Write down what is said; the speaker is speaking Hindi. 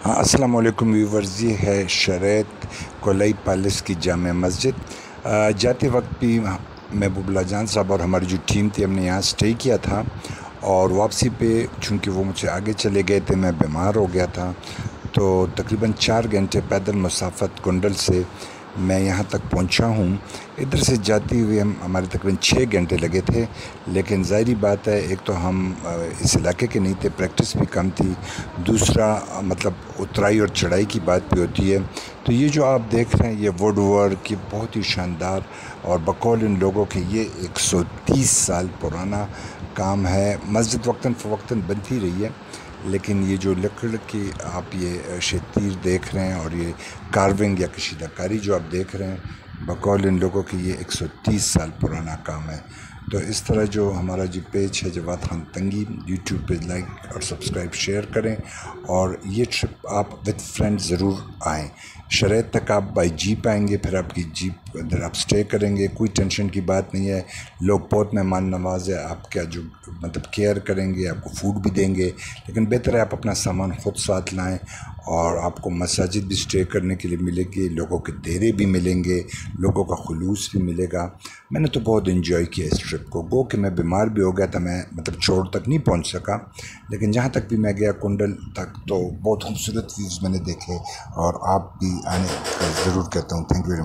हाँ, अस्सलाम वालेकुम व्यूवर्स। ये है शरेत कोलाई पैलेस की जामे मस्जिद। जाते वक्त भी महबूबुल्लाह जान साहब और हमारी जो टीम थी हमने यहाँ स्टे किया था, और वापसी पे चूँकि वो मुझसे आगे चले गए थे, मैं बीमार हो गया था, तो तकरीबन 4 घंटे पैदल मुसाफत कुंडल से मैं यहाँ तक पहुँचा हूँ। इधर से जाते हुए हमारे तकरीबन 6 घंटे लगे थे, लेकिन ज़ाहिरी बात है, एक तो हम इस इलाके के नहीं थे, प्रैक्टिस भी कम थी, दूसरा मतलब उतराई और चढ़ाई की बात भी होती है। तो ये जो आप देख रहे हैं ये वुड वर्क, ये बहुत ही शानदार, और बकौल इन लोगों के ये 130 साल पुराना काम है। मस्जिद वक्तन फ़वक्तन बनती रही है, लेकिन ये जो लकड़ की आप ये शेतीर देख रहे हैं और ये कार्विंग या कशीदाकारी जो आप देख रहे हैं, बकौल इन लोगों की ये 130 साल पुराना काम है। तो इस तरह जो हमारा जो पेज है जवाद खान तंगी, यूट्यूब पे लाइक और सब्सक्राइब शेयर करें, और ये ट्रिप आप विद फ्रेंड ज़रूर आएँ। शरेत तक आप बाई जीप आएंगे, फिर आपकी जीप अंदर आप स्टे करेंगे, कोई टेंशन की बात नहीं है। लोग बहुत मेहमान नवाज है, आपका जो मतलब केयर करेंगे, आपको फूड भी देंगे, लेकिन बेहतर है आप अपना सामान ख़ुद साथ लाएं। और आपको मसाजिद भी स्टे करने के लिए मिलेगी, लोगों के डेरे भी मिलेंगे, लोगों का खुलूस भी मिलेगा। मैंने तो बहुत इन्जॉय किया इस ट्रिप को। गो कि मैं बीमार भी हो गया था, मैं मतलब छोड़ तक नहीं पहुंच सका, लेकिन जहां तक भी मैं गया कुंडल तक, तो बहुत खूबसूरत व्यूज़ मैंने देखे, और आप भी आने का ज़रूर कहता हूँ। Thank you very much.